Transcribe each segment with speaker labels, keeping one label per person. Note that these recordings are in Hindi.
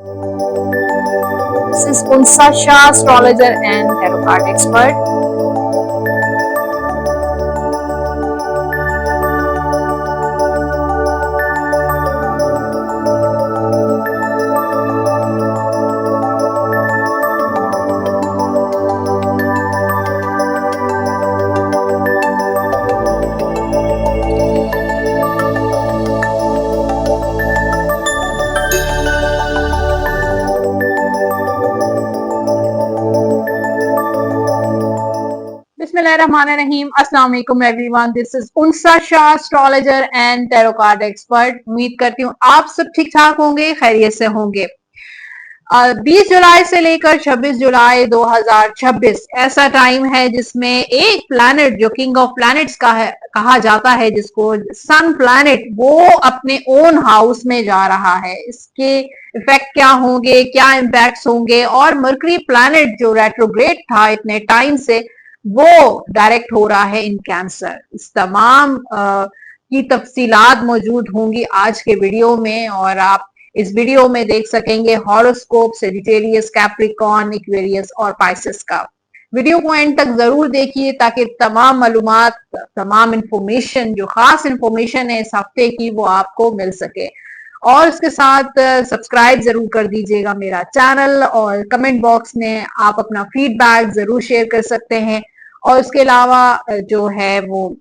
Speaker 1: This is Unsa Shah, astrologer and tarot card expert. Bismillahirrahmanirrahim. Assalamu alaikum everyone. This is Unsa Shah, astrologer and tarot card expert. उम्मीद करती हूँ आप सब ठीक ठाक होंगे, खैरियत से होंगे। 20 जुलाई से लेकर 26 जुलाई 2026 ऐसा टाइम है जिसमें एक प्लैनेट जो किंग ऑफ प्लैनेट्स का है, कहा जाता है जिसको सन प्लैनेट, वो अपने ओन हाउस में जा रहा है। इसके इफेक्ट क्या होंगे, क्या इम्पैक्ट्स होंगे, और मरकरी प्लैनेट जो रेट्रोग्रेड था इतने टाइम से, वो डायरेक्ट हो रहा है इन कैंसर। इस तमाम की तफसीलात मौजूद होंगी आज के वीडियो में, और आप इस वीडियो में देख सकेंगे हॉरोस्कोप, सेजिटेरियस, कैप्रिकॉर्न, इक्वेरियस और पाइसेस का। वीडियो को एंड तक जरूर देखिए ताकि तमाम मालूमात, तमाम इंफॉर्मेशन, जो खास इंफॉर्मेशन है इस हफ्ते की, वो आपको मिल सके। और इसके साथ सब्सक्राइब जरूर कर दीजिएगा मेरा चैनल, और कमेंट बॉक्स में आप अपना फीडबैक जरूर शेयर कर सकते हैं। और इसके अलावा जो है वो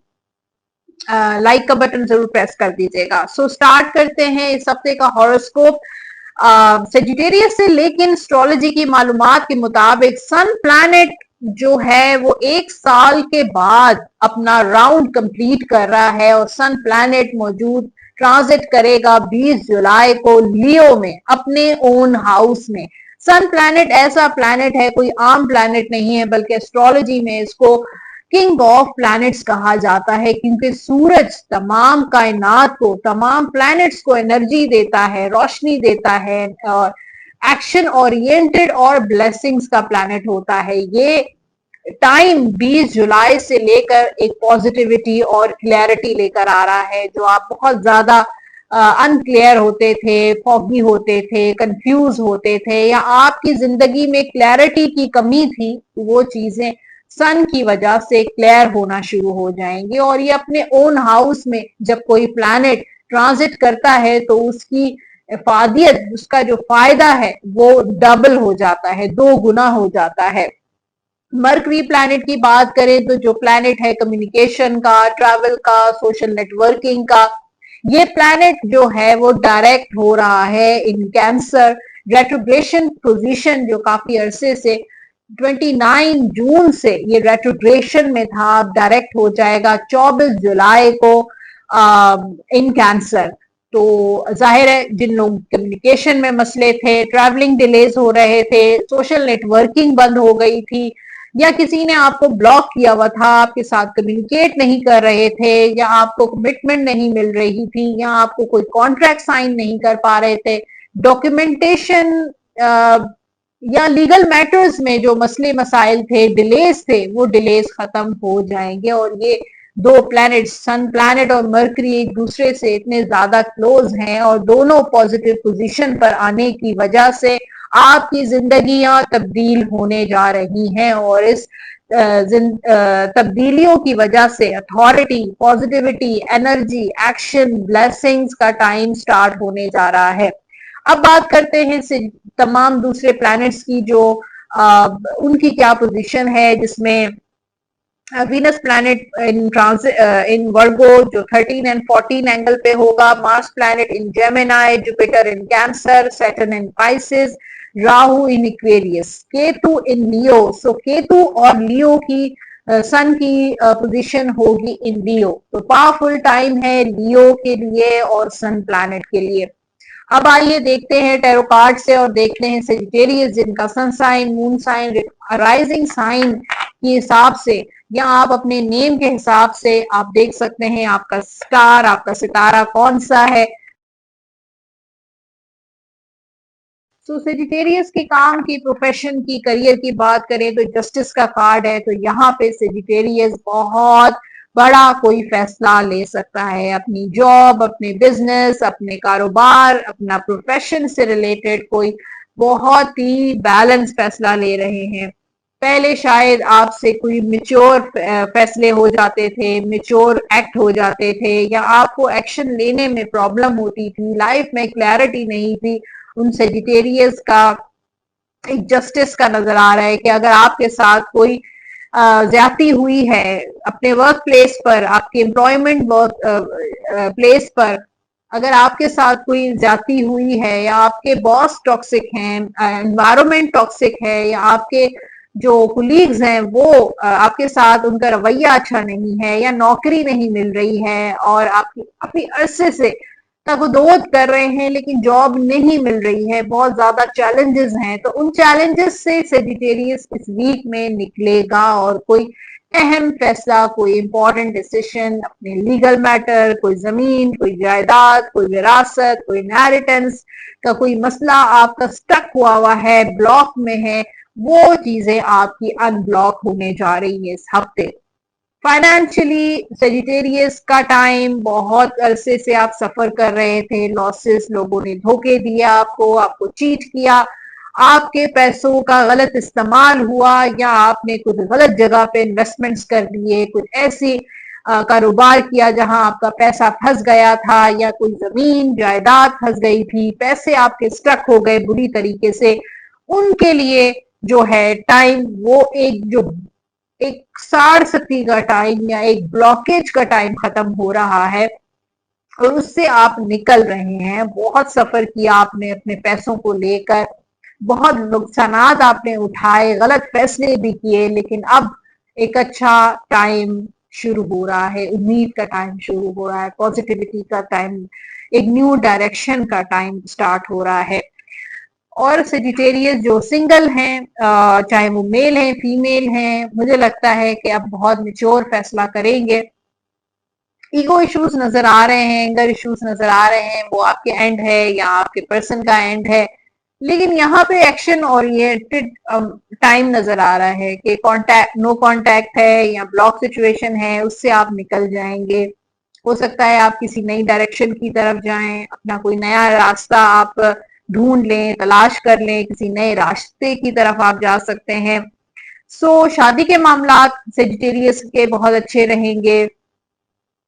Speaker 1: लाइक का बटन जरूर प्रेस कर दीजिएगा। सो स्टार्ट करते हैं इस हफ्ते का हॉरोस्कोप सेजिटेरियस से। लेकिन एस्ट्रोलॉजी की मालूमात के मुताबिक सन प्लैनेट जो है वो 1 साल के बाद अपना राउंड कंप्लीट कर रहा है, और सन प्लैनेट मौजूद ट्रांजिट करेगा 20 जुलाई को लियो में, अपने ओन हाउस में। सन प्लैनेट ऐसा प्लैनेट है, कोई आम प्लैनेट नहीं है, बल्कि एस्ट्रोलॉजी में इसको किंग ऑफ प्लैनेट्स कहा जाता है, क्योंकि सूरज तमाम कायनात को, तमाम प्लैनेट्स को एनर्जी देता है, रोशनी देता है, और एक्शन ओरिएंटेड और ब्लेसिंग्स का प्लैनेट होता है। ये टाइम 20 जुलाई से लेकर एक पॉजिटिविटी और क्लैरिटी लेकर आ रहा है। जो आप बहुत ज्यादा अनक्लियर होते थे, फॉगी होते थे, कंफ्यूज होते थे, या आपकी जिंदगी में क्लैरिटी की कमी थी, वो चीजें सन की वजह से क्लियर होना शुरू हो जाएंगे। और ये अपने ओन हाउस में जब कोई प्लैनेट ट्रांजिट करता है तो उसकी इफादियत, उसका जो फायदा है वो डबल हो जाता है, 2 गुना हो जाता है। मरकरी प्लैनेट की बात करें तो जो प्लैनेट है कम्युनिकेशन का, ट्रैवल का, सोशल नेटवर्किंग का, ये प्लैनेट जो है वो डायरेक्ट हो रहा है इन कैंसर। रेट्रोग्रेशन पोजीशन जो काफी अरसे से 29 जून से ये रेट्रोग्रेशन में था, अब डायरेक्ट हो जाएगा 24 जुलाई को इन कैंसर। तो जाहिर है जिन लोग कम्युनिकेशन में मसले थे, ट्रैवलिंग डिलेज हो रहे थे, सोशल नेटवर्किंग बंद हो गई थी, या किसी ने आपको ब्लॉक किया हुआ था, आपके साथ कम्युनिकेट नहीं कर रहे थे, या आपको कमिटमेंट नहीं मिल रही थी, या आपको कोई कॉन्ट्रैक्ट साइन नहीं कर पा रहे थे, डॉक्यूमेंटेशन या लीगल मैटर्स में जो मसले मसाइल थे, डिलेज थे, वो डिलेज खत्म हो जाएंगे। और ये 2 प्लैनेट, सन प्लैनेट और मरकरी, एक दूसरे से इतने ज्यादा क्लोज हैं, और दोनों पॉजिटिव पोजीशन पर आने की वजह से आपकी जिंदगियां तब्दील होने जा रही हैं। और इस तब्दीलियों की वजह से authority, positivity, energy, action, blessings का टाइम स्टार्ट होने जा रहा है। अब बात करते हैं तमाम दूसरे प्लैनेट्स की, जो उनकी क्या पोजीशन है, जिसमें वीनस प्लैनेट इन वर्गो जो 13 एंड 14 एंगल पे होगा, Mars planet in Gemini, Jupiter in Cancer, Saturn in Pisces, Rahu in Aquarius, Ketu in Leo. So Ketu और लियो की सन की पोजीशन होगी इन लियो। तो पावरफुल टाइम है लियो के लिए और सन प्लैनेट के लिए। अब आइए देखते हैं टैरो कार्ड से, और देखते हैं सेजिटेरियस जिनका sun sign, moon sign, rising sign के हिसाब से, या आप अपने नेम के हिसाब से आप देख सकते हैं आपका स्टार, आपका सितारा कौन सा है। तो सेजिटेरियस के काम की, प्रोफेशन की, करियर की बात करें तो जस्टिस का कार्ड है। तो यहाँ पे सेजिटेरियस बहुत बड़ा कोई फैसला ले सकता है, अपनी जॉब, अपने बिजनेस, अपने कारोबार, अपना प्रोफेशन से रिलेटेड कोई बहुत ही बैलेंस फैसला ले रहे हैं। पहले शायद आपसे कोई मेच्योर फैसले हो जाते थे, मेच्योर एक्ट हो जाते थे, या आपको एक्शन लेने में प्रॉब्लम होती थी, लाइफ में क्लैरिटी नहीं थी। उन सेजिटेरियस का एक जस्टिस का नजर आ रहा है कि अगर आपके साथ कोई ज्यादती हुई है अपने वर्क प्लेस पर, आपके एम्प्लॉयमेंट वर्क प्लेस पर, अगर आपके साथ कोई ज्यादती हुई है, या आपके बॉस टॉक्सिक हैं, एनवायरमेंट टॉक्सिक है, या आपके जो कुलीग्स हैं वो आपके साथ उनका रवैया अच्छा नहीं है, या नौकरी नहीं मिल रही है और आपकी काफी अरसे से तगदोद कर रहे हैं लेकिन जॉब नहीं मिल रही है, बहुत ज्यादा चैलेंजेस हैं, तो उन चैलेंजेस से सेजिटेरियस इस वीक में निकलेगा और कोई अहम फैसला, कोई इंपॉर्टेंट डिसीजन, अपने लीगल मैटर, कोई जमीन, कोई जायदाद, कोई विरासत, कोई इनहेरिटेंस का कोई मसला आपका स्टक हुआ है, ब्लॉक में है, वो चीजें आपकी अनब्लॉक होने जा रही है इस हफ्ते। फाइनेंशियली सेजिटेरियस का टाइम, बहुत अरसे से आप सफर कर रहे थे, लॉसेस, लोगों ने धोखे दिया आपको, आपको चीट किया, आपके पैसों का गलत इस्तेमाल हुआ, या आपने कुछ गलत जगह पे इन्वेस्टमेंट्स कर दिए, कुछ ऐसी कारोबार किया जहां आपका पैसा फंस गया था, या कोई जमीन जायदाद फंस गई थी, पैसे आपके स्ट्रक हो गए बुरी तरीके से। उनके लिए जो है टाइम, वो एक साड़ सती का टाइम या एक ब्लॉकेज का टाइम खत्म हो रहा है और उससे आप निकल रहे हैं। बहुत सफर किया आपने अपने पैसों को लेकर, बहुत नुकसानात आपने उठाए, गलत फैसले भी किए, लेकिन अब एक अच्छा टाइम शुरू हो रहा है, उम्मीद का टाइम शुरू हो रहा है, पॉजिटिविटी का टाइम, एक न्यू डायरेक्शन का टाइम स्टार्ट हो रहा है। और सेजिटेरियस जो सिंगल हैं, चाहे वो मेल हैं फीमेल हैं, मुझे लगता है कि अब बहुत मेच्योर फैसला करेंगे। ईगो इश्यूज नजर आ रहे हैं, एंगर इश्यूज नजर आ रहे हैं, वो आपके एंड है या आपके पर्सन का एंड है, लेकिन यहाँ पे एक्शन ओरिएंटेड टाइम नजर आ रहा है कि कांटेक्ट, नो कांटेक्ट है या ब्लॉक सिचुएशन है, उससे आप निकल जाएंगे। हो सकता है आप किसी नई डायरेक्शन की तरफ जाएं, अपना कोई नया रास्ता आप ढूंढ लें, तलाश कर लें, किसी नए रास्ते की तरफ आप जा सकते हैं। शादी के मामला सेजिटेरियस के बहुत अच्छे रहेंगे,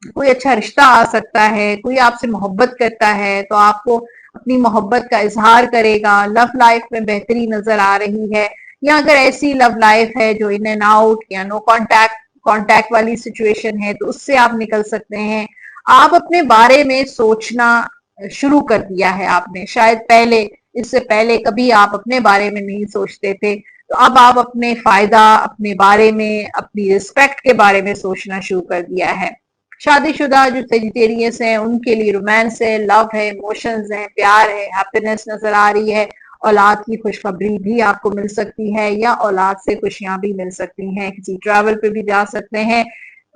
Speaker 1: कोई अच्छा रिश्ता आ सकता है, कोई आपसे मोहब्बत करता है तो आपको अपनी मोहब्बत का इजहार करेगा, लव लाइफ में बेहतरी नजर आ रही है। या अगर ऐसी लव लाइफ है जो इन एंड आउट या नो कांटेक्ट वाली सिचुएशन है, तो उससे आप निकल सकते हैं। आप अपने बारे में सोचना शुरू कर दिया है आपने, शायद पहले, इससे पहले कभी आप अपने बारे में नहीं सोचते थे, तो अब आप अपने फायदा, अपने बारे में, अपनी रिस्पेक्ट के बारे में सोचना शुरू कर दिया है। शादीशुदा जो सेजिटेरियस हैं उनके लिए रोमांस है, लव है, इमोशंस है, प्यार है, हैप्पीनेस नजर आ रही है। औलाद की खुशखबरी भी आपको मिल सकती है, या औलाद से खुशियां भी मिल सकती हैं, किसी ट्रैवल पे भी जा सकते हैं।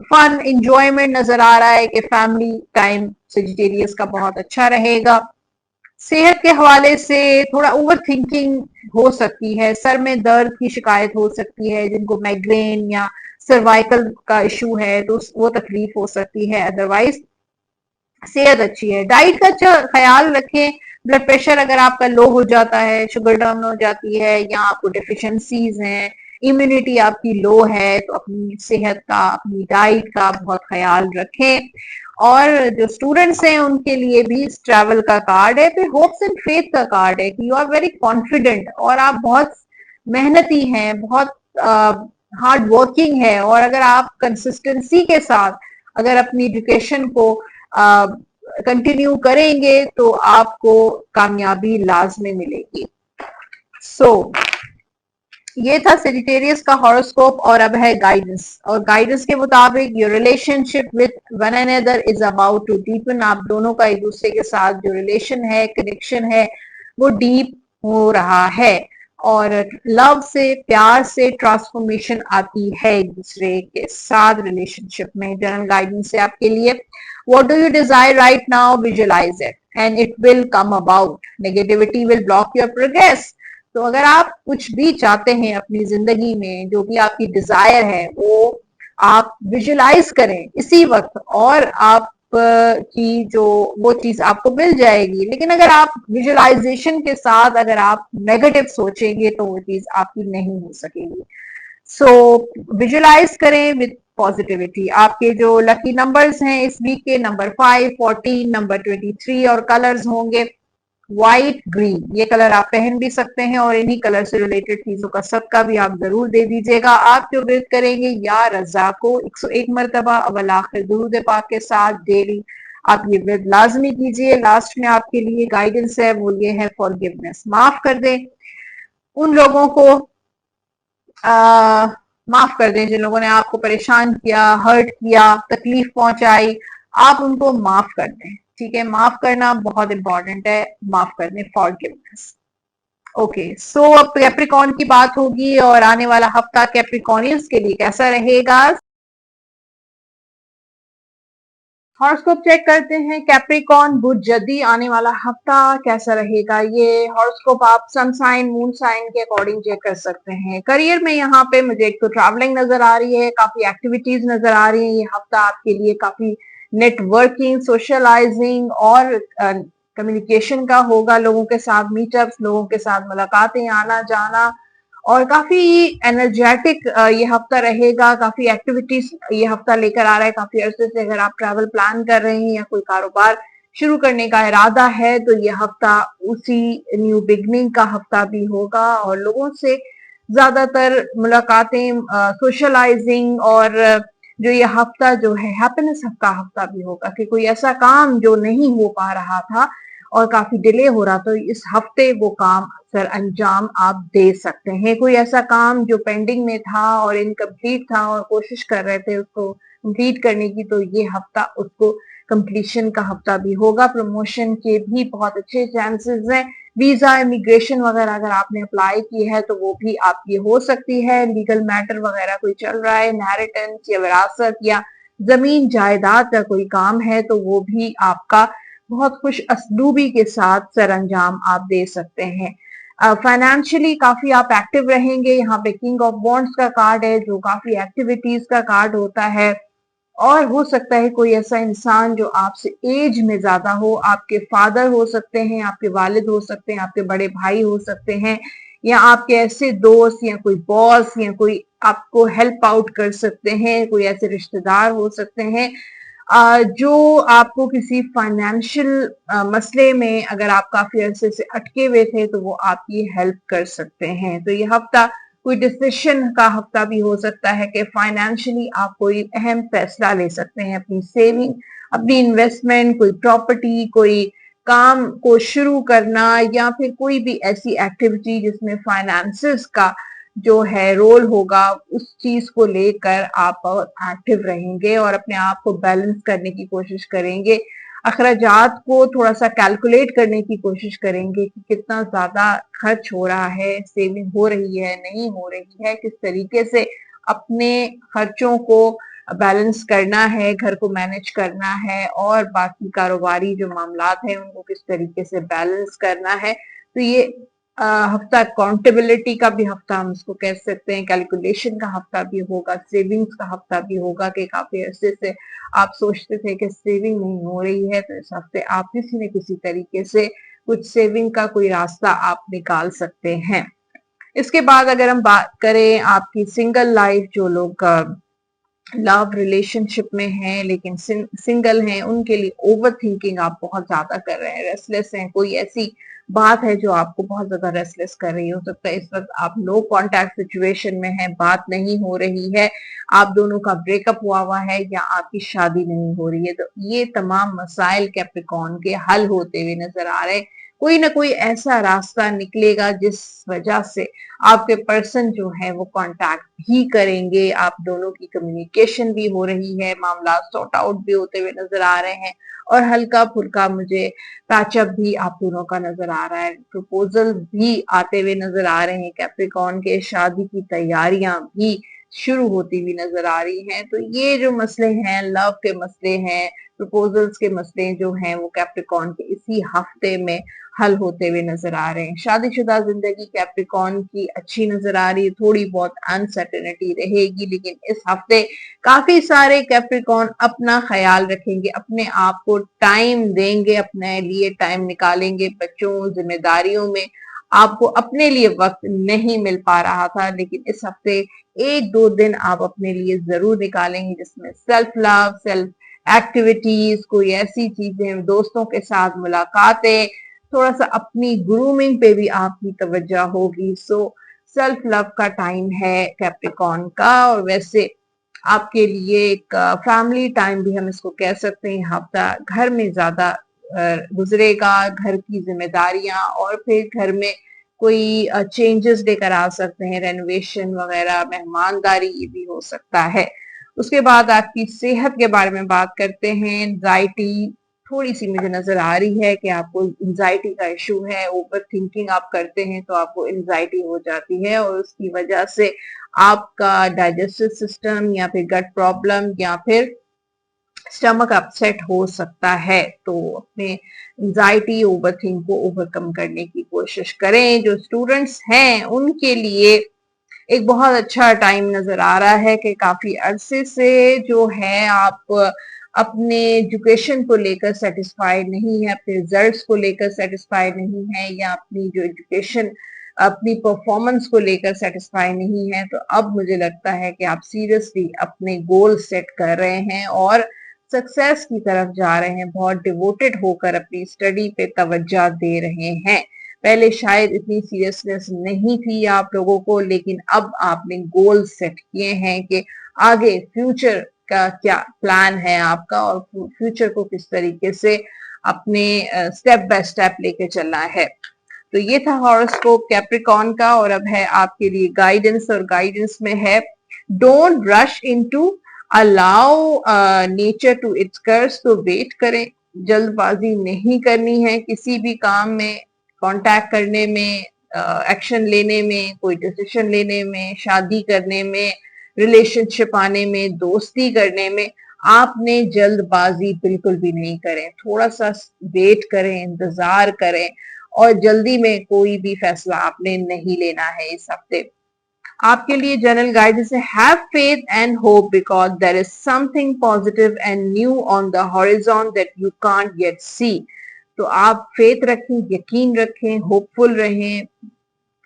Speaker 1: फन इंजॉयमेंट नजर आ रहा है कि फैमिली टाइम सेजिटेरियस का बहुत अच्छा रहेगा। सेहत के हवाले से थोड़ा ओवर थिंकिंग हो सकती है, सर में दर्द की शिकायत हो सकती है, जिनको माइग्रेन या सर्वाइकल का इशू है तो वो तकलीफ हो सकती है, अदरवाइज सेहत अच्छी है। डाइट का अच्छा ख्याल रखें, ब्लड प्रेशर अगर आपका लो हो जाता है, शुगर डाउन हो जाती है, या आपको डिफिशियंसीज हैं, इम्यूनिटी आपकी लो है, तो अपनी सेहत का, अपनी डाइट का बहुत ख्याल रखें। और जो स्टूडेंट्स हैं उनके लिए भी इस ट्रैवल का कार्ड है, फिर होप्स एंड फेथ का कार्ड है कि यू आर वेरी कॉन्फिडेंट और आप बहुत मेहनती हैं, बहुत हार्ड वर्किंग है, और अगर आप कंसिस्टेंसी के साथ अगर अपनी एजुकेशन को कंटिन्यू करेंगे तो आपको कामयाबी लाजमी मिलेगी। ये था सेजिटेरियस का हॉरोस्कोप, और अब है गाइडेंस। और गाइडेंस के मुताबिक your relationship with one another is about to deepen. आप दोनों का एक दूसरे के साथ जो रिलेशन है, कनेक्शन है, वो डीप हो रहा है, और लव से, प्यार से ट्रांसफॉर्मेशन आती है एक दूसरे के साथ रिलेशनशिप में। जनरल गाइडेंस है आपके लिए। What do you desire right now, visualise it and it will come about. Negativity will block your progress. तो अगर आप कुछ भी चाहते हैं अपनी जिंदगी में, जो भी आपकी डिजायर है, वो आप विजुलाइज करें इसी वक्त और आप की जो वो चीज आपको मिल जाएगी। लेकिन अगर आप विजुलाइजेशन के साथ अगर आप नेगेटिव सोचेंगे तो वो चीज आपकी नहीं हो सकेगी। सो विजुलाइज करें विद पॉजिटिविटी। आपके जो लकी नंबर्स हैं इस वीक के नंबर 5, 14, नंबर 23 और कलर्स होंगे व्हाइट, ग्रीन। ये कलर आप पहन भी सकते हैं और इन्हीं कलर से रिलेटेड चीजों का सदका भी आप जरूर दे दीजिएगा। आप जो विद करेंगे या रजा को 101 मरतबा अवल आखिर दुरूद पाक के साथ डेली आप ये विद लाजमी कीजिए। लास्ट में आपके लिए गाइडेंस है वो ये है फॉरगिवनेस, माफ कर दें उन लोगों को, माफ कर दें जिन लोगों ने आपको परेशान किया, हर्ट किया, तकलीफ पहुंचाई, आप उनको माफ कर दें। ठीक है, माफ करना बहुत इंपॉर्टेंट है, माफ कर दें, फॉरगिवनेस। ओके, सो अब कैप्रिकॉन की बात होगी और आने वाला हफ्ता कैप्रिकॉनियंस के लिए कैसा रहेगा। हॉरोस्कोप चेक करते हैं कैप्रिकॉन बुध जदी आने वाला हफ्ता कैसा रहेगा। ये हॉरोस्कोप आप सन साइन मून साइन के अकॉर्डिंग चेक कर सकते हैं। करियर में यहाँ पे मुझे एक तो ट्रैवलिंग नजर आ रही है, काफी एक्टिविटीज नजर आ रही है। ये हफ्ता आपके लिए काफी नेटवर्किंग, सोशलाइजिंग और कम्युनिकेशन का होगा। लोगों के साथ मीटअप्स, लोगों के साथ मुलाकातें, आना जाना और काफी एनर्जेटिक ये हफ्ता रहेगा। काफी एक्टिविटीज ये हफ्ता लेकर आ रहा है। काफी अरसे से अगर आप ट्रैवल प्लान कर रहे हैं या कोई कारोबार शुरू करने का इरादा है तो ये हफ्ता उसी न्यू बिगनिंग का हफ्ता भी होगा और लोगों से ज्यादातर मुलाकातें, सोशलाइजिंग और जो ये हफ्ता जो है हैप्पीनेस का हफ्ता भी होगा कि कोई ऐसा काम जो नहीं हो पा रहा था और काफी डिले हो रहा तो इस हफ्ते वो काम सर अंजाम आप दे सकते हैं। कोई ऐसा काम जो पेंडिंग में था और इनकम्प्लीट था और कोशिश कर रहे थे उसको कंप्लीट करने की तो ये हफ्ता उसको कंप्लीशन का हफ्ता भी होगा। प्रमोशन के भी बहुत अच्छे चांसेस हैं। वीजा, इमिग्रेशन वगैरह अगर आपने अप्लाई की है तो वो भी आपकी हो सकती है। लीगल मैटर वगैरह कोई चल रहा है, इनहेरिटेंस या विरासत या जमीन जायदाद का कोई काम है तो वो भी आपका बहुत खुश असलूबी के साथ सरअंजाम आप दे सकते हैं। फाइनेंशियली काफी आप एक्टिव रहेंगे। यहाँ पे किंग ऑफ वॉन्ड्स का कार्ड है जो काफी एक्टिविटीज का कार्ड होता है और हो सकता है कोई ऐसा इंसान जो आपसे एज में ज्यादा हो, आपके फादर हो सकते हैं, आपके वालिद हो सकते हैं, आपके बड़े भाई हो सकते हैं या आपके ऐसे दोस्त या कोई बॉस या कोई आपको हेल्प आउट कर सकते हैं, कोई ऐसे रिश्तेदार हो सकते हैं जो आपको किसी फाइनेंशियल मसले में अगर आप काफी अरसे से अटके हुए थे तो वो आपकी हेल्प कर सकते हैं। तो ये हफ्ता कोई डिसीशन का हफ्ता भी हो सकता है कि फाइनेंशियली आप कोई अहम फैसला ले सकते हैं। अपनी सेविंग, अपनी इन्वेस्टमेंट, कोई प्रॉपर्टी, कोई काम को शुरू करना या फिर कोई भी ऐसी एक्टिविटी जिसमें फाइनेंसेस का जो है रोल होगा उस चीज को लेकर आप एक्टिव रहेंगे और अपने आप को बैलेंस करने की कोशिश करेंगे। अखराजात को थोड़ा सा कैलकुलेट करने की कोशिश करेंगे कि कितना ज्यादा खर्च हो रहा है, सेविंग हो रही है, नहीं हो रही है, किस तरीके से अपने खर्चों को बैलेंस करना है, घर को मैनेज करना है और बाकी कारोबारी जो मामलात हैं उनको किस तरीके से बैलेंस करना है। तो ये हफ्ता अकाउंटेबिलिटी का भी हफ्ता हम इसको कह सकते हैं, कैलकुलेशन का हफ्ता भी होगा, सेविंग्स का हफ्ता भी होगा कि काफी अरसे से आप सोचते थे कि सेविंग नहीं हो रही है तो इस हफ्ते आप किसी न किसी तरीके से कुछ सेविंग का कोई रास्ता आप निकाल सकते हैं। इसके बाद अगर हम बात करें आपकी सिंगल लाइफ, जो लोग लव रिलेशनशिप में हैं लेकिन सिंगल हैं, उनके लिए ओवर थिंकिंग आप बहुत ज्यादा कर रहे हैं, रेस्टलेस हैं, कोई ऐसी बात है जो आपको बहुत ज्यादा रेस्टलेस कर रही हो सकता है इस वक्त आप लो कांटेक्ट सिचुएशन में हैं, बात नहीं हो रही है, आप दोनों का ब्रेकअप हुआ है या आपकी शादी नहीं हो रही है। तो ये तमाम मसाइल कैप्रिकॉर्न के हल होते हुए नजर आ रहे हैं। कोई ना कोई ऐसा रास्ता निकलेगा जिस वजह से आपके पर्सन जो है वो कांटेक्ट भी करेंगे, आप दोनों की कम्युनिकेशन भी हो रही है, मामला सॉर्ट आउट भी होते हुए नजर आ रहे हैं और हल्का फुल्का मुझे पैचअप भी आप दोनों का नजर आ रहा है, प्रपोजल भी आते हुए नजर आ रहे हैं। कैप्रिकॉर्न के शादी की तैयारियां भी शुरू होती हुई नजर आ रही हैं। तो ये जो मसले हैं, लव के मसले हैं, प्रपोजल्स के मसले जो हैं वो कैप्रिकॉर्न के इसी हफ्ते में हल होते हुए नजर आ रहे हैं। शादीशुदा जिंदगी कैप्रिकॉर्न की अच्छी नजर आ रही है, थोड़ी बहुत अनसर्टेनिटी रहेगी, लेकिन इस हफ्ते काफी सारे कैप्रिकॉर्न अपना ख्याल रखेंगे, अपने आप को टाइम देंगे, अपने लिए टाइम निकालेंगे। बच्चों, जिम्मेदारियों में आपको अपने लिए वक्त नहीं मिल पा रहा था, लेकिन इस हफ्ते एक दो दिन आप अपने लिए जरूर निकालेंगे, जिसमें सेल्फ लव, सेल्फ एक्टिविटीज, कोई ऐसी चीजें, दोस्तों के साथ मुलाकातें, थोड़ा सा अपनी ग्रूमिंग पे भी आपकी तवज्जो होगी। सो सेल्फ लव का टाइम है कैप्रिकॉर्न का। और वैसे आपके लिए एक फैमिली टाइम भी हम इसको कह सकते हैं। हफ्ता घर में ज्यादा गुजरेगा, घर की जिम्मेदारियां और फिर घर में कोई चेंजेस लेकर आ सकते हैं, रेनोवेशन वगैरह, मेहमानदारी, ये भी हो सकता है। उसके बाद आपकी सेहत के बारे में बात करते हैं। एंजाइटी थोड़ी सी मुझे नजर आ रही है कि आपको एंजाइटी का इशू है, ओवर थिंकिंग आप करते हैं तो आपको एंजाइटी हो जाती है और उसकी वजह से आपका डाइजेस्टिव सिस्टम या फिर गट प्रॉब्लम या फिर स्टमक अपसेट हो सकता है। तो अपने एंजाइटी, ओवरथिंक को ओवरकम करने की कोशिश करें। जो स्टूडेंट्स हैं उनके लिए एक बहुत अच्छा टाइम नजर आ रहा है कि काफी अरसे से जो है आप अपने एजुकेशन को लेकर सेटिस्फाइड नहीं है, अपने रिजल्ट्स को लेकर सेटिस्फाइड नहीं है, या अपनी जो एजुकेशन, अपनी परफॉर्मेंस को लेकर सेटिस्फाइड नहीं है। तो अब मुझे लगता है कि आप सीरियसली अपने गोल सेट कर रहे हैं और सक्सेस की तरफ जा रहे हैं, बहुत डिवोटेड होकर अपनी स्टडी पे तवज्जो दे रहे हैं। पहले शायद इतनी सीरियसनेस नहीं थी आप लोगों को, लेकिन अब आपने गोल सेट किए हैं कि आगे फ्यूचर का क्या प्लान है आपका और फ्यूचर को किस तरीके से अपने स्टेप बाय स्टेप लेके चलना है। तो ये था हॉरोस्कोप कैप्रिकॉर्न का। और अब है आपके लिए गाइडेंस, और गाइडेंस में है don't rush into, allow nature to its course. तो वेट करें, जल्दबाजी नहीं करनी है किसी भी काम में, कांटेक्ट करने में, एक्शन लेने में, कोई डिसीजन लेने में, शादी करने में, रिलेशनशिप आने में, दोस्ती करने में। आपने जल्दबाजी बिल्कुल भी नहीं करें, थोड़ा सा वेट करें, इंतजार करें, और जल्दी में कोई भी फैसला आपने नहीं लेना है इस हफ्ते। आपके लिए जनरल गाइडेंस है have faith and hope because there is something positive and new on the horizon that you can't yet see. तो आप फेथ रखें, यकीन रखें, होपफुल रहें,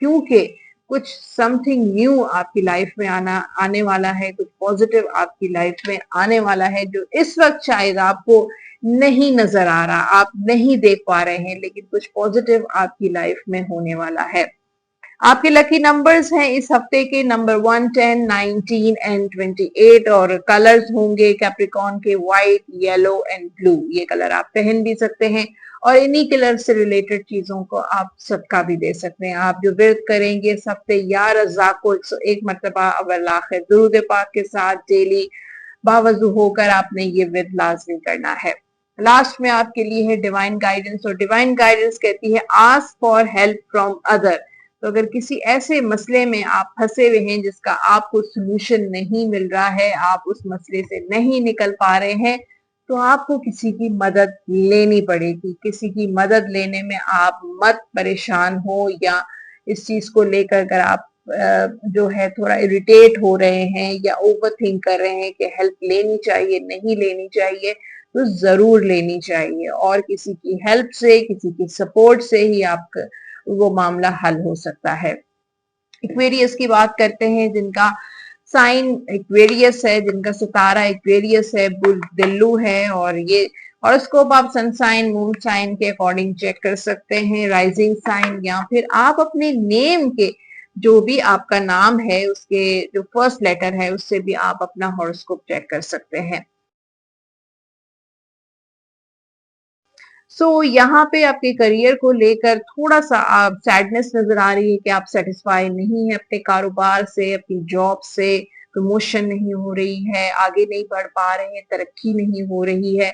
Speaker 1: क्योंकि कुछ समथिंग न्यू आपकी लाइफ में आने वाला है, कुछ पॉजिटिव आपकी लाइफ में आने वाला है, जो इस वक्त शायद आपको नहीं नजर आ रहा, आप नहीं देख पा रहे हैं, लेकिन कुछ पॉजिटिव आपकी लाइफ में होने वाला है। आपके लकी नंबर्स हैं इस हफ्ते के नंबर 1, 10, 19 एंड 28। और कलर्स होंगे कैप्रिकॉर्न के व्हाइट, येलो एंड ब्लू। ये कलर आप पहन भी सकते हैं और इन्हीं कलर से रिलेटेड चीजों को आप सदका भी दे सकते हैं। आप जो व्रत करेंगे इस हफ्ते, या रज़ाक को 101 मरतबा अव्वल आखिर दुरूद पाक के साथ डेली बावजू होकर आपने ये व्रत लाजमी करना है। लास्ट में आपके लिए है डिवाइन गाइडेंस, और डिवाइन गाइडेंस कहती है ask for help from other. तो अगर किसी ऐसे मसले में आप फंसे हुए हैं जिसका आपको सोल्यूशन नहीं मिल रहा है, आप उस मसले से नहीं निकल पा रहे हैं, तो आपको किसी की मदद लेनी पड़ेगी। किसी की मदद लेने में आप मत परेशान हो, या इस चीज को लेकर अगर आप जो है थोड़ा इरिटेट हो रहे हैं या ओवर थिंक कर रहे हैं कि हेल्प लेनी चाहिए नहीं लेनी चाहिए, तो जरूर लेनी चाहिए। और किसी की हेल्प से, किसी की सपोर्ट से ही आपका वो मामला हल हो सकता है। इक्वेरियस की बात करते हैं, जिनका साइन इक्वेरियस है, जिनका सितारा इक्वेरियस है, दिल्लू है, और ये हॉरोस्कोप आप सन साइन, मून साइन के अकॉर्डिंग चेक कर सकते हैं, राइजिंग साइन, या फिर आप अपने नेम के जो भी आपका नाम है उसके जो फर्स्ट लेटर है उससे भी आप अपना हॉरोस्कोप चेक कर सकते हैं। यहाँ पे आपके करियर को लेकर थोड़ा सा आप सैडनेस नजर आ रही है कि आप सेटिस्फाई नहीं है अपने कारोबार से, अपनी जॉब से, प्रमोशन नहीं हो रही है, आगे नहीं बढ़ पा रहे हैं, तरक्की नहीं हो रही है।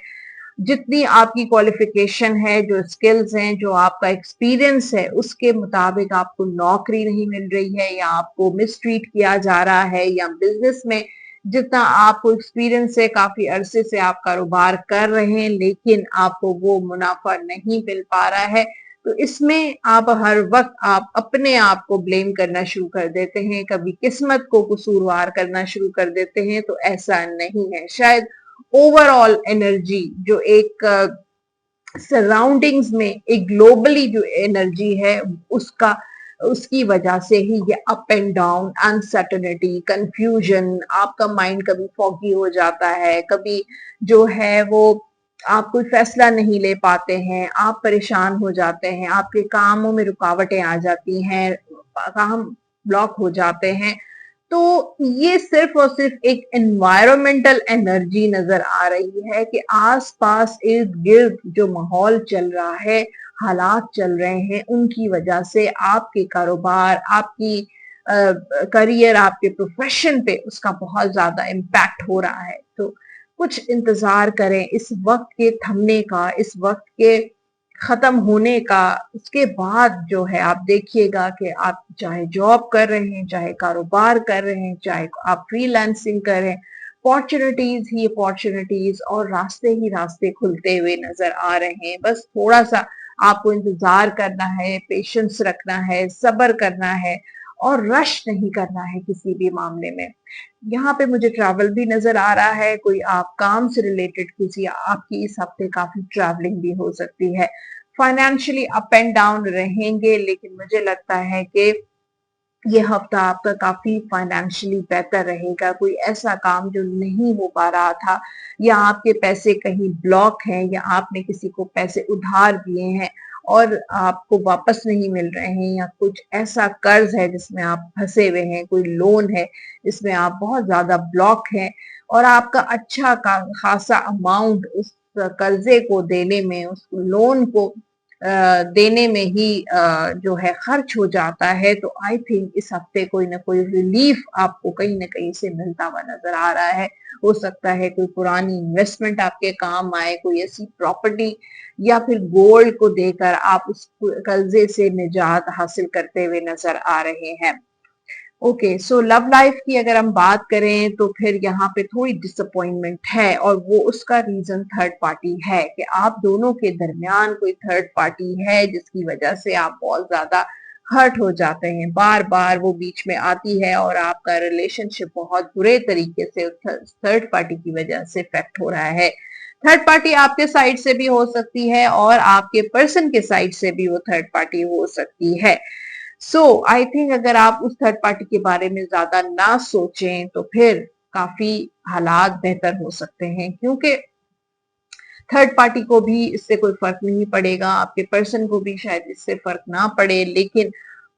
Speaker 1: जितनी आपकी क्वालिफिकेशन है, जो स्किल्स हैं, जो आपका एक्सपीरियंस है, उसके मुताबिक आपको नौकरी नहीं मिल रही है, या आपको मिसट्रीट किया जा रहा है, या बिजनेस में जितना आपको एक्सपीरियंस है, काफी अरसे से आप कारोबार कर रहे हैं लेकिन आपको वो मुनाफा नहीं मिल पा रहा है, तो इसमें आप हर वक्त आप अपने आप को ब्लेम करना शुरू कर देते हैं, कभी किस्मत को कसूरवार करना शुरू कर देते हैं। तो ऐसा नहीं है। शायद ओवरऑल एनर्जी जो एक सराउंडिंग्स में एक ग्लोबली जो एनर्जी है उसका उसकी वजह से ही ये up and down, uncertainty, confusion, आपका माइंड कभी फॉगी हो जाता है, कभी जो है वो आप कोई फैसला नहीं ले पाते हैं, आप परेशान हो जाते हैं, आपके कामों में रुकावटें आ जाती हैं, काम ब्लॉक हो जाते हैं। तो ये सिर्फ और सिर्फ एक एनवायरमेंटल एनर्जी नजर आ रही है कि आसपास इर्द गिर्द जो माहौल चल रहा है, हालात चल रहे हैं, उनकी वजह से आपके कारोबार, आपकी करियर, आपके प्रोफेशन पे उसका बहुत ज्यादा इम्पैक्ट हो रहा है। तो कुछ इंतजार करें इस वक्त के थमने का, इस वक्त के खत्म होने का। उसके बाद जो है आप देखिएगा कि आप चाहे जॉब कर रहे हैं, चाहे कारोबार कर रहे हैं, चाहे आप फ्रीलांसिंग कर रहे हैं, अपॉर्चुनिटीज ही अपॉर्चुनिटीज और रास्ते ही रास्ते खुलते हुए नजर आ रहे हैं। बस थोड़ा सा आपको इंतजार करना है, पेशेंस रखना है, सब्र करना है और रश नहीं करना है किसी भी मामले में। यहाँ पे मुझे ट्रैवल भी नजर आ रहा है, कोई आप काम से रिलेटेड किसी आपकी इस हफ्ते काफी ट्रैवलिंग भी हो सकती है। फाइनेंशियली अप एंड डाउन रहेंगे, लेकिन मुझे लगता है कि ये हफ्ता आपका काफी फाइनेंशियली बेहतर रहेगा। कोई ऐसा काम जो नहीं हो पा रहा था, या आपके पैसे कहीं ब्लॉक हैं, या आपने किसी को पैसे उधार दिए हैं और आपको वापस नहीं मिल रहे हैं, या कुछ ऐसा कर्ज है जिसमें आप फंसे हुए हैं, कोई लोन है जिसमें आप बहुत ज्यादा ब्लॉक हैं और आपका अच्छा का खासा अमाउंट उस कर्जे को देने में, उस लोन को देने में ही जो है खर्च हो जाता है। तो आई थिंक इस हफ्ते कोई ना कोई रिलीफ आपको कहीं ना कहीं से मिलता हुआ नजर आ रहा है। हो सकता है कोई पुरानी इन्वेस्टमेंट आपके काम आए, कोई ऐसी प्रॉपर्टी या फिर गोल्ड को देकर आप उस कर्जे से निजात हासिल करते हुए नजर आ रहे हैं। ओके, सो लव लाइफ की अगर हम बात करें तो फिर यहाँ पे थोड़ी डिसअपॉइंटमेंट है, और वो उसका रीजन थर्ड पार्टी है कि आप दोनों के दरमियान कोई थर्ड पार्टी है जिसकी वजह से आप बहुत ज्यादा हर्ट हो जाते हैं। बार बार वो बीच में आती है और आपका रिलेशनशिप बहुत बुरे तरीके से थर्ड पार्टी की वजह से इफेक्ट हो रहा है। थर्ड पार्टी आपके साइड से भी हो सकती है और आपके पर्सन के साइड से भी वो थर्ड पार्टी हो सकती है। सो आई थिंक अगर आप उस थर्ड पार्टी के बारे में ज्यादा ना सोचें तो फिर काफी हालात बेहतर हो सकते हैं, क्योंकि थर्ड पार्टी को भी इससे कोई फर्क नहीं पड़ेगा, आपके पर्सन को भी शायद इससे फर्क ना पड़े, लेकिन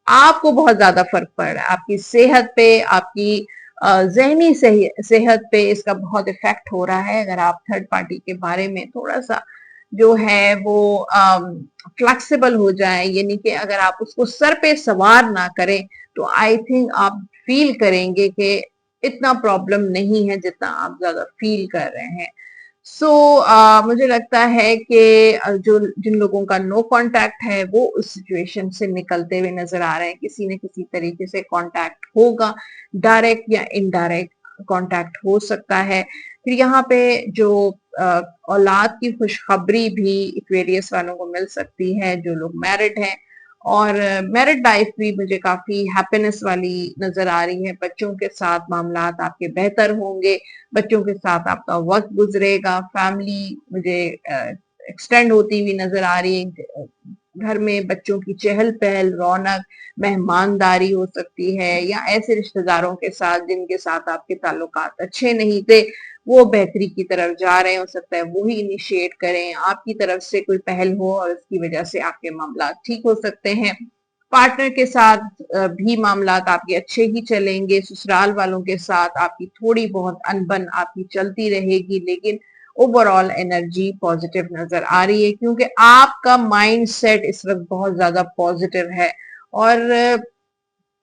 Speaker 1: आपको बहुत ज्यादा फर्क पड़ रहा है। आपकी सेहत पे, आपकी जहनी सेहत पे इसका बहुत इफेक्ट हो रहा है। अगर आप थर्ड पार्टी के बारे में थोड़ा सा जो है वो फ्लेक्सिबल हो जाए, यानी कि अगर आप उसको सर पे सवार ना करें, तो आई थिंक आप फील करेंगे कि इतना प्रॉब्लम नहीं है जितना आप ज्यादा फील कर रहे हैं। सो मुझे लगता है कि जो जिन लोगों का नो कांटेक्ट है वो उस सिचुएशन से निकलते हुए नजर आ रहे हैं। किसी न किसी तरीके से कांटेक्ट होगा, डायरेक्ट या इनडायरेक्ट कांटेक्ट हो सकता है। फिर यहाँ पे जो औलाद की खुशखबरी भी एक्वेरियस वालों को मिल सकती है, जो लोग मैरिड हैं, और मैरिड लाइफ भी मुझे काफी हैप्पीनेस वाली नजर आ रही है। बच्चों के साथ मामलात आपके बेहतर होंगे, बच्चों के साथ आपका वक्त गुजरेगा, फैमिली मुझे एक्सटेंड होती हुई नजर आ रही है। घर में बच्चों की चहल पहल, रौनक, मेहमानदारी हो सकती है, या ऐसे रिश्तेदारों के साथ जिनके साथ आपके ताल्लुकात अच्छे नहीं थे वो बेहतरी की तरफ जा रहे हैं। हो सकता है वो ही इनिशिएट करें, आपकी तरफ से कोई पहल हो और उसकी वजह से आपके मामला ठीक हो सकते हैं। पार्टनर के साथ भी मामलात आपके अच्छे ही चलेंगे। ससुराल वालों के साथ आपकी थोड़ी बहुत अनबन आपकी चलती रहेगी, लेकिन ओवरऑल एनर्जी पॉजिटिव नजर आ रही है, क्योंकि आपका माइंड सेट इस वक्त बहुत ज्यादा पॉजिटिव है। और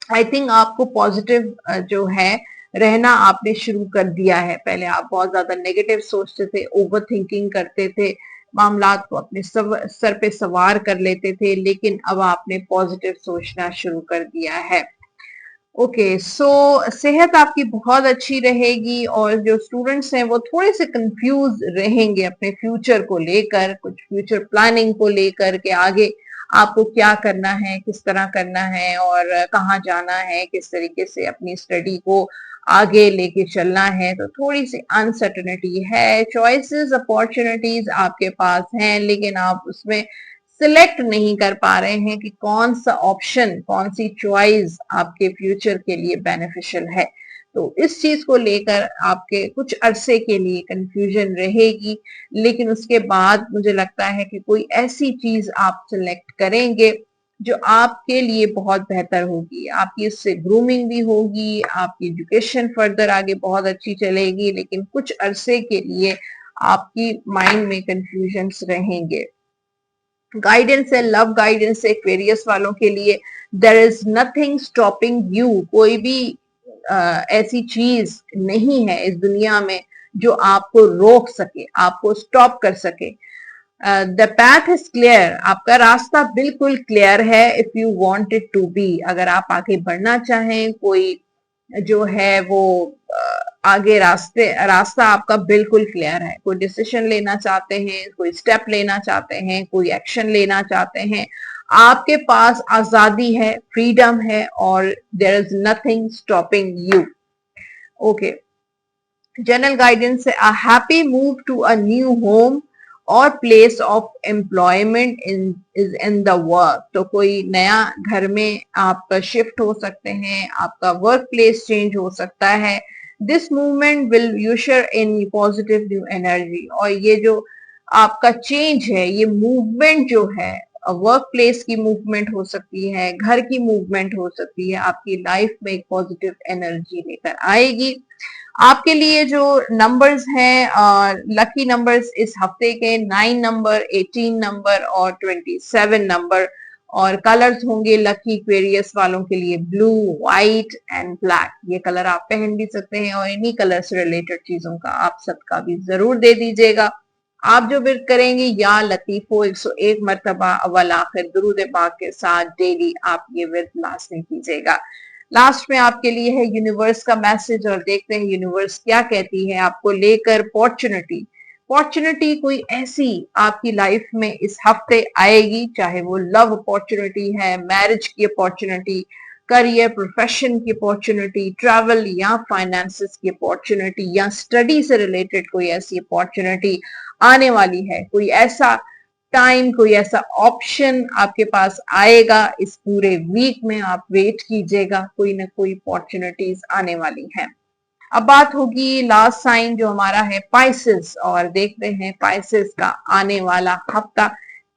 Speaker 1: आई थिंक आपको पॉजिटिव जो है रहना आपने शुरू कर दिया है। पहले आप बहुत ज्यादा नेगेटिव सोचते थे, ओवर थिंकिंग करते थे, मामलात को अपने सर पे सवार कर लेते थे, लेकिन अब आपने पॉजिटिव सोचना शुरू कर दिया है। ओके, सो सेहत आपकी बहुत अच्छी रहेगी, और जो स्टूडेंट्स हैं वो थोड़े से कंफ्यूज रहेंगे अपने फ्यूचर को लेकर, कुछ फ्यूचर प्लानिंग को लेकर के आगे आपको क्या करना है, किस तरह करना है और कहाँ जाना है, किस तरीके से अपनी स्टडी को आगे लेके चलना है। तो थोड़ी सी अनसर्टेनिटी है। चॉइसेस, अपॉर्चुनिटीज आपके पास हैं, लेकिन आप उसमें सिलेक्ट नहीं कर पा रहे हैं कि कौन सा ऑप्शन, कौन सी चॉइस आपके फ्यूचर के लिए बेनिफिशियल है। तो इस चीज को लेकर आपके कुछ अरसे के लिए कंफ्यूजन रहेगी, लेकिन उसके बाद मुझे लगता है कि कोई ऐसी चीज आप सिलेक्ट करेंगे जो आपके लिए बहुत बेहतर होगी। आपकी इससे ग्रूमिंग भी होगी, आपकी एजुकेशन फर्दर आगे बहुत अच्छी चलेगी, लेकिन कुछ अरसे के लिए आपकी माइंड में कंफ्यूजन्स रहेंगे। गाइडेंस है, लव गाइडेंस है एक्वेरियस वालों के लिए। There is nothing stopping you. कोई भी ऐसी चीज नहीं है इस दुनिया में जो आपको रोक सके, आपको स्टॉप कर सके। The path is clear. आपका रास्ता बिल्कुल क्लियर है if you want it to be. अगर आप आगे बढ़ना चाहें, कोई जो है वो आगे रास्ता आपका बिल्कुल क्लियर है। कोई डिसीजन लेना चाहते हैं, कोई स्टेप लेना चाहते हैं, कोई एक्शन लेना चाहते हैं, आपके पास आजादी है, फ्रीडम है और there is nothing stopping you. Okay, general guidance है, a happy move to a new home और place of employment is in the work. तो कोई नया घर में आप शिफ्ट हो सकते हैं, आपका वर्क प्लेस चेंज हो सकता है। This movement will usher in positive new energy. और ये जो आपका चेंज है, ये मूवमेंट जो है, वर्क प्लेस की मूवमेंट हो सकती है, घर की मूवमेंट हो सकती है, आपकी लाइफ में एक पॉजिटिव एनर्जी लेकर आएगी। आपके लिए जो नंबर्स हैं, लकी नंबर्स इस हफ्ते के 9 नंबर, 18 नंबर और 27 नंबर। और कलर्स होंगे लकी एक्वेरियस वालों के लिए ब्लू, व्हाइट एंड ब्लैक। ये कलर आप पहन भी सकते हैं और इन्हीं कलर से रिलेटेड चीजों का आप सबका भी जरूर दे दीजिएगा। आप जो विर्द करेंगे, या लतीफो 101 मरतबा अव्वल आखिर दुरूद पाक के साथ डेली आप ये विर्द लाजमी कीजिएगा। लास्ट में आपके लिए है यूनिवर्स का मैसेज और देखते हैं यूनिवर्स क्या कहती है आपको लेकर। अपॉर्चुनिटी, अपॉर्चुनिटी कोई ऐसी आपकी लाइफ में इस हफ्ते आएगी, चाहे वो लव अपॉर्चुनिटी है, मैरिज की अपॉर्चुनिटी, करियर प्रोफेशन की अपॉर्चुनिटी, ट्रैवल या फाइनेंसेस की अपॉर्चुनिटी, या स्टडी से रिलेटेड कोई ऐसी अपॉर्चुनिटी आने वाली है। कोई ऐसा टाइम, कोई ऐसा ऑप्शन आपके पास आएगा इस पूरे वीक में। आप वेट कीजिएगा, कोई ना कोई अपॉर्चुनिटीज आने वाली हैं। अब बात होगी लास्ट साइन जो हमारा है पाइसेस, और देखते हैं पाइसेस का आने वाला हफ्ता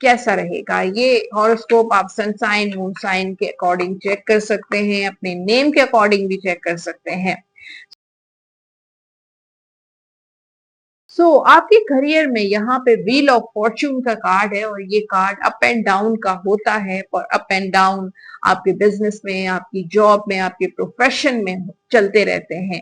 Speaker 1: कैसा रहेगा। ये हॉरोस्कोप आप सन साइन, मून साइन के अकॉर्डिंग चेक कर सकते हैं, अपने नेम के अकॉर्डिंग भी चेक कर सकते हैं। आपके करियर में यहाँ पे व्हील ऑफ फॉर्च्यून का कार्ड है और ये कार्ड अप एंड डाउन का होता है। और अप एंड डाउन आपके बिजनेस में, आपकी जॉब में, आपके प्रोफेशन में चलते रहते हैं।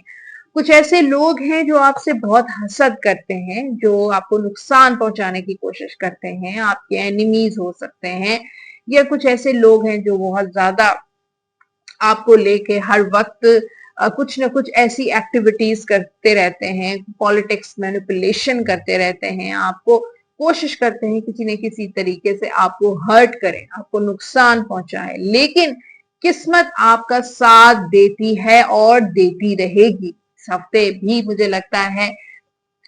Speaker 1: कुछ ऐसे लोग हैं जो आपसे बहुत हसद करते हैं, जो आपको नुकसान पहुंचाने की कोशिश करते हैं, आपके एनिमीज हो सकते हैं। या कुछ ऐसे लोग हैं जो बहुत ज्यादा आपको लेके हर वक्त कुछ ना कुछ ऐसी एक्टिविटीज करते रहते हैं, पॉलिटिक्स मैनिपुलेशन करते रहते हैं, आपको कोशिश करते हैं किसी न किसी तरीके से आपको हर्ट करें, आपको नुकसान पहुंचाए। लेकिन किस्मत आपका साथ देती है और देती रहेगी। इस हफ्ते भी मुझे लगता है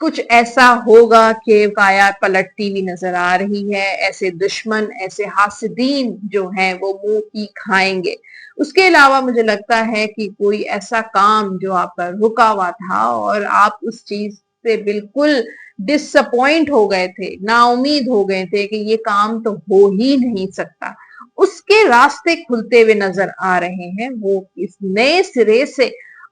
Speaker 1: कुछ ऐसा होगा कि काया पलटती हुई नजर आ रही है। ऐसे दुश्मन, ऐसे हासिदीन जो हैं वो मुंह की खाएंगे। उसके अलावा मुझे लगता है कि कोई ऐसा काम जो आपका रुका हुआ था और आप उस चीज से बिल्कुल डिसअपॉइंट हो गए थे, नाउमीद हो गए थे कि ये काम तो हो ही नहीं सकता, उसके रास्ते खुलते हुए नजर आ रहे हैं। वो इस नए सिरे से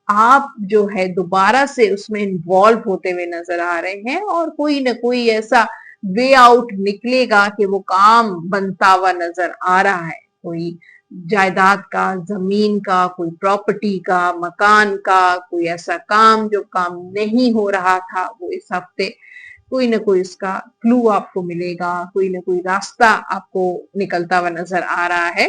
Speaker 1: आप जो है दोबारा से उसमें इन्वॉल्व होते हुए नजर आ रहे हैं और कोई ना कोई ऐसा वे आउट निकलेगा कि वो काम बनता हुआ नजर आ रहा है। कोई जायदाद का, जमीन का, कोई प्रॉपर्टी का, मकान का, कोई ऐसा काम जो काम नहीं हो रहा था, वो इस हफ्ते कोई ना कोई उसका क्लू आपको मिलेगा, कोई ना कोई रास्ता आपको निकलता हुआ नजर आ रहा है।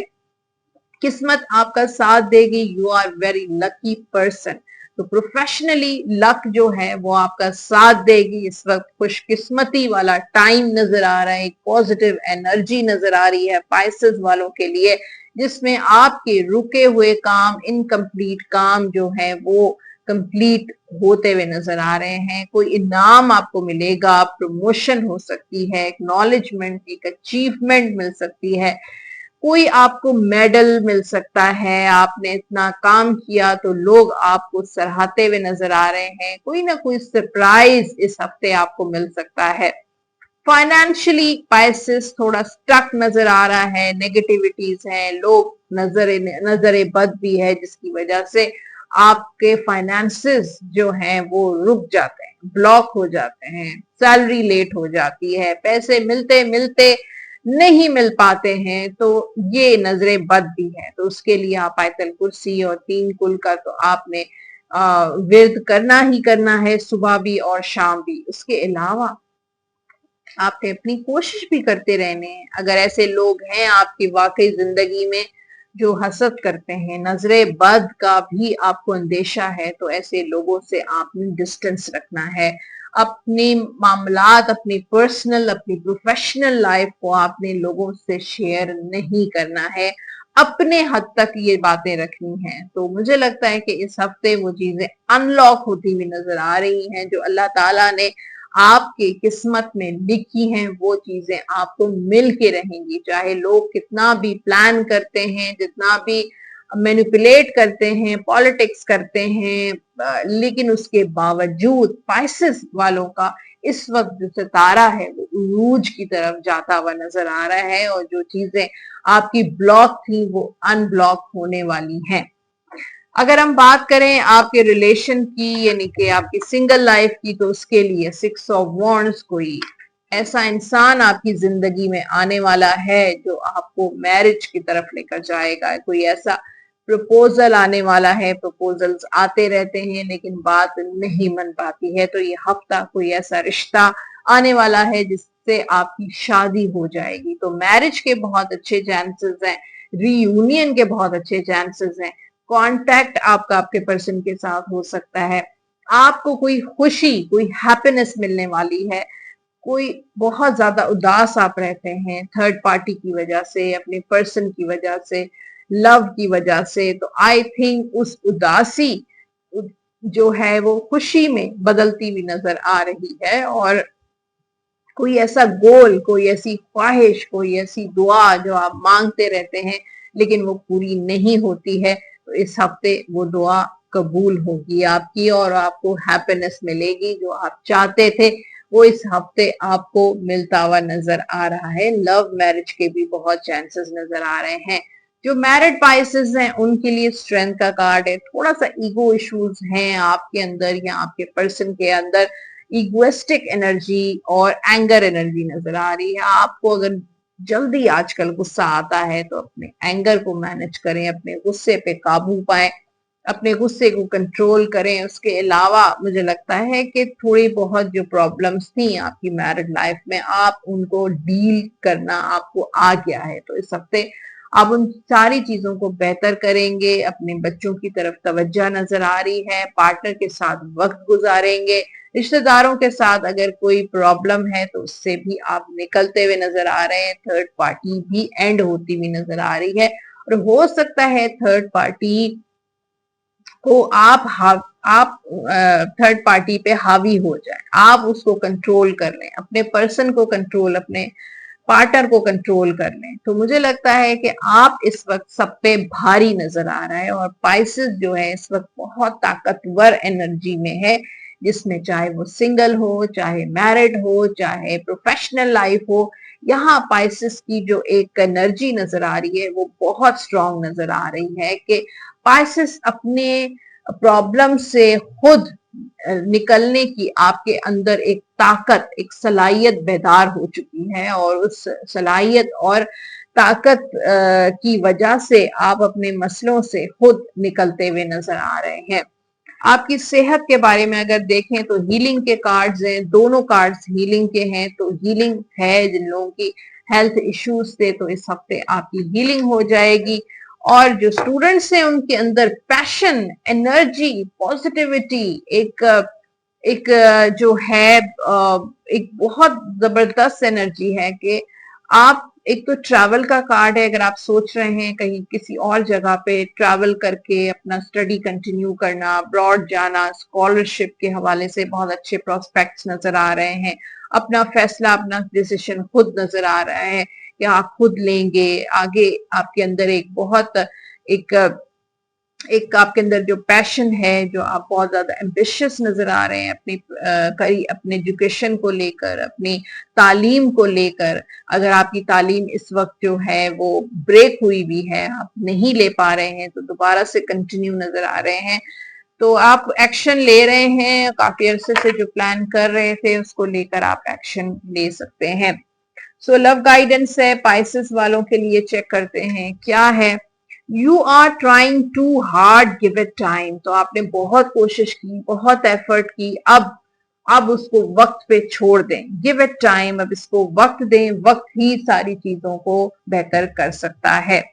Speaker 1: किस्मत आपका साथ देगी, you are very lucky person. तो प्रोफेशनली लक जो है वो आपका साथ देगी। इस वक्त खुशकिस्मती वाला टाइम नजर आ रहा है, एक पॉजिटिव एनर्जी नजर आ रही है पाइसेस वालों के लिए, जिसमें आपके रुके हुए काम, इनकम्प्लीट काम जो है वो कंप्लीट होते हुए नजर आ रहे हैं। कोई इनाम आपको मिलेगा, प्रमोशन हो सकती है, एक्नॉलेजमेंट, एक अचीवमेंट मिल सकती है, कोई आपको मेडल मिल सकता है, आपने इतना काम किया तो लोग आपको सराहते हुए नजर आ रहे हैं, कोई ना कोई सरप्राइज इस हफ्ते आपको मिल सकता है। फाइनेंशियली पाइसेस थोड़ा स्टक नजर आ रहा है, नेगेटिविटीज हैं, लोग नजरे बद भी है, जिसकी वजह से आपके फाइनेंसेस जो हैं वो रुक जाते हैं, ब्लॉक हो जाते हैं, सैलरी लेट हो जाती है, पैसे मिलते मिलते नहीं मिल पाते हैं, तो ये नजरे बद भी है। तो उसके लिए आप आयतल कुर्सी और 3 कुल का तो आपने विर्द करना ही करना है, सुबह भी और शाम भी। उसके अलावा आपने अपनी कोशिश भी करते रहने हैं। अगर ऐसे लोग हैं आपकी वाकई जिंदगी में जो हसद करते हैं, नजरे बद का भी आपको अंदेशा है, तो ऐसे लोगों से आपने डिस्टेंस रखना है। अपने मामलात, अपनी पर्सनल, अपनी प्रोफेशनल लाइफ को आपने लोगों से शेयर नहीं करना है, अपने हद तक ये बातें रखनी है। तो मुझे लगता है कि इस हफ्ते वो चीजें अनलॉक होती हुई नजर आ रही हैं जो अल्लाह ताला ने आपकी किस्मत में लिखी हैं, वो चीजें आपको मिल के रहेंगी। चाहे लोग कितना भी प्लान करते हैं, जितना भी मैनिपुलेट करते हैं, पॉलिटिक्स करते हैं, लेकिन उसके बावजूद पाइसेस वालों का इस वक्त जो सितारा है वो उरूज की तरफ जाता हुआ नजर आ रहा है, और जो चीजें आपकी ब्लॉक थी वो अनब्लॉक होने वाली हैं। अगर हम बात करें आपके रिलेशन की, यानी कि आपकी सिंगल लाइफ की, तो उसके लिए 6 ऑफ वॉन्ड्स, कोई ऐसा इंसान आपकी जिंदगी में आने वाला है जो आपको मैरिज की तरफ लेकर जाएगा। कोई ऐसा प्रपोजल आने वाला है, प्रपोजल्स आते रहते हैं लेकिन बात नहीं बन पाती है, तो ये हफ्ता कोई ऐसा रिश्ता आने वाला है जिससे आपकी शादी हो जाएगी। तो मैरिज के बहुत अच्छे चांसेस हैं, रीयूनियन के बहुत अच्छे चांसेस हैं, कांटेक्ट आपका आपके पर्सन के साथ हो सकता है, आपको कोई खुशी, कोई हैप्पीनेस मिलने वाली है। कोई बहुत ज्यादा उदास आप रहते हैं थर्ड पार्टी की वजह से, अपने पर्सन की वजह से, लव की वजह से, तो आई थिंक उस उदासी जो है वो खुशी में बदलती हुई नजर आ रही है, और कोई ऐसा गोल, कोई ऐसी ख्वाहिश, कोई ऐसी दुआ जो आप मांगते रहते हैं लेकिन वो पूरी नहीं होती है, तो इस हफ्ते वो दुआ कबूल होगी आपकी और आपको हैप्पीनेस मिलेगी। जो आप चाहते थे वो इस हफ्ते आपको मिलता हुआ नजर आ रहा है। लव मैरिज के भी बहुत चांसेस नजर आ रहे हैं। जो मैरिड पाइसेस हैं उनके लिए स्ट्रेंथ का कार्ड है। थोड़ा सा ईगो इश्यूज हैं आपके अंदर या आपके पर्सन के अंदर, इगोइस्टिक एनर्जी और एंगर एनर्जी नजर आ रही है। आपको अगर जल्दी आजकल गुस्सा आता है तो अपने एंगर को मैनेज करें, अपने गुस्से पे काबू पाएं, अपने गुस्से को कंट्रोल करें। उसके अलावा मुझे लगता है कि थोड़ी बहुत जो प्रॉब्लम्स थी आपकी मैरिड लाइफ में, आप उनको डील करना आपको आ गया है, तो इस हफ्ते आप उन सारी चीजों को बेहतर करेंगे। अपने बच्चों की तरफ तवज्जो नजर आ रही है, पार्टनर के साथ वक्त गुजारेंगे, रिश्तेदारों के साथ अगर कोई प्रॉब्लम है तो उससे भी आप निकलते हुए नजर आ रहे हैं। थर्ड पार्टी भी एंड होती हुई नजर आ रही है, और हो सकता है थर्ड पार्टी को आप थर्ड पार्टी पे हावी हो जाए, आप उसको कंट्रोल कर लें, अपने पर्सन को कंट्रोल, अपने पार्टनर को कंट्रोल कर लें। तो मुझे लगता है कि आप इस वक्त सब पे भारी नजर आ रहा है, और पाइसेस जो है इस वक्त बहुत ताकतवर एनर्जी में है, जिसमें चाहे वो सिंगल हो, चाहे मैरिड हो, चाहे प्रोफेशनल लाइफ हो, यहाँ पाइसेस की जो एक एनर्जी नजर आ रही है वो बहुत स्ट्रांग नजर आ रही है कि पाइसेस अपने प्रॉब्लम से खुद निकलने की आपके अंदर एक ताकत, एक सलाहियत बेदार हो चुकी है, और उस सलाहियत और ताकत की वजह से आप अपने मसलों से खुद निकलते हुए नजर आ रहे हैं। आपकी सेहत के बारे में अगर देखें तो हीलिंग के कार्ड्स हैं, दोनों कार्ड्स हीलिंग के हैं, तो हीलिंग है। जिन लोगों की हेल्थ इश्यूज थे तो इस हफ्ते आपकी हीलिंग हो जाएगी, और जो स्टूडेंट्स हैं उनके अंदर पैशन, एनर्जी, पॉजिटिविटी, एक एक जो है एक बहुत जबरदस्त एनर्जी है कि आप, एक तो ट्रैवल का कार्ड है, अगर आप सोच रहे हैं कहीं किसी और जगह पे ट्रैवल करके अपना स्टडी कंटिन्यू करना, अब्रॉड जाना, स्कॉलरशिप के हवाले से बहुत अच्छे प्रोस्पेक्ट्स नजर आ रहे हैं, अपना फैसला, अपना डिसीजन खुद नजर आ रहा है कि आप खुद लेंगे आगे, आपके अंदर एक बहुत एक एक आपके अंदर जो पैशन है, जो आप बहुत ज्यादा एम्बिशियस नजर आ रहे हैं अपने एजुकेशन को लेकर, अपनी तालीम को लेकर। अगर आपकी तालीम इस वक्त जो है वो ब्रेक हुई भी है, आप नहीं ले पा रहे हैं, तो दोबारा से कंटिन्यू नजर आ रहे हैं, तो आप एक्शन ले रहे हैं, काफी अरसे से जो प्लान कर रहे थे उसको लेकर आप एक्शन ले सकते हैं। सो लव गाइडेंस है, पाइसेस वालों के लिए चेक करते हैं क्या है। You are trying too hard, give it time. तो आपने बहुत कोशिश की, बहुत एफर्ट की, अब उसको वक्त पे छोड़ दें, गिव इट टाइम, अब इसको वक्त दें, वक्त ही सारी चीजों को बेहतर कर सकता है।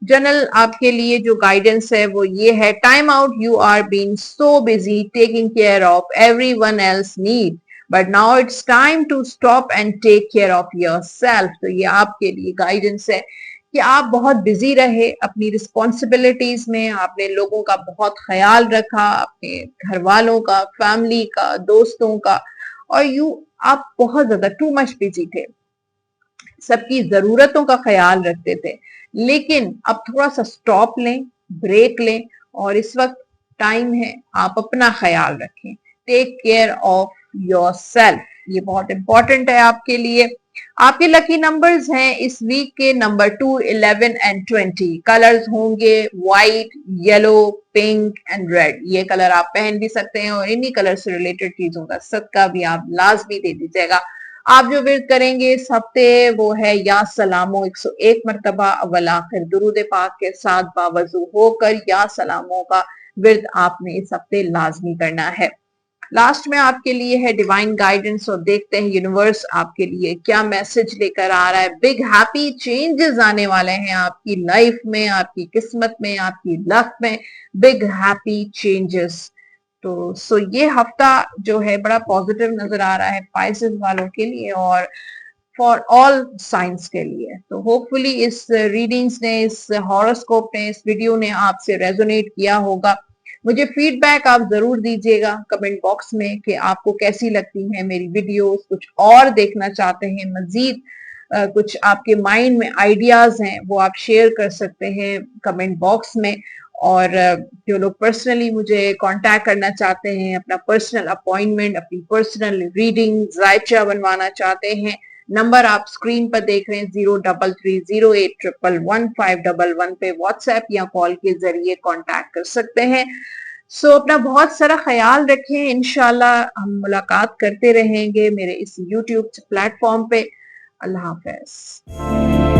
Speaker 1: जनरल आपके लिए जो गाइडेंस है वो ये है, time out, you are being so busy taking care of everyone else need, but now it's time to stop and take care of yourself. तो ये आपके लिए गाइडेंस है कि आप बहुत बिजी रहे अपनी रिस्पॉन्सिबिलिटीज में, आपने लोगों का बहुत ख्याल रखा, अपने घर वालों का, फैमिली का, दोस्तों का, और आप बहुत ज्यादा टू मच बिजी थे, सबकी जरूरतों का ख्याल रखते थे। लेकिन अब थोड़ा सा स्टॉप लें, ब्रेक लें, और इस वक्त टाइम है आप अपना ख्याल रखें, take care of yourself. ये बहुत इंपॉर्टेंट है आपके लिए। आपके लकी नंबर्स हैं इस वीक के नंबर 2, 11 एंड 20। कलर्स होंगे white, yellow, pink and red. ये कलर आप पहन भी सकते हैं, और इन्हीं कलर से रिलेटेड चीजों का सदका भी आप लाजमी दे दीजिएगा। आप जो विर्द करेंगे इस हफ्ते वो है या सलामो 101 मरतबा अव्वल आखिर दुरूद पाक के साथ बावजू होकर या सलामों का विर्द आपने इस हफ्ते लाजमी करना है। लास्ट में आपके लिए है डिवाइन गाइडेंस, और देखते हैं यूनिवर्स आपके लिए क्या मैसेज लेकर आ रहा है। बिग हैप्पी चेंजेस आने वाले हैं आपकी लाइफ में, आपकी किस्मत में, आपकी लक में, बिग हैप्पी चेंजेस। तो ये हफ्ता जो है बड़ा पॉजिटिव नजर आ रहा है पाइसेस वालों के लिए और फॉर ऑल साइंस के लिए। तो होपफुली इस रीडिंग्स ने, इस हॉरोस्कोप ने, इस वीडियो ने आपसे रेजोनेट किया होगा। मुझे फीडबैक आप जरूर दीजिएगा कमेंट बॉक्स में कि आपको कैसी लगती है मेरी वीडियोस, कुछ और देखना चाहते हैं मजीद, कुछ आपके माइंड में आइडियाज हैं वो आप शेयर कर सकते हैं कमेंट बॉक्स में। और जो लोग पर्सनली मुझे कांटेक्ट करना चाहते हैं, अपना पर्सनल अपॉइंटमेंट, अपनी पर्सनल रीडिंग जायचा बनवाना चाहते हैं, नंबर आप स्क्रीन पर देख रहे हैं 033081111511 पे व्हाट्सएप या कॉल के जरिए कांटेक्ट कर सकते हैं। सो अपना बहुत सारा ख्याल रखें, इंशाल्लाह हम मुलाकात करते रहेंगे मेरे इस यूट्यूब प्लेटफॉर्म पे। अल्लाह हाफिज।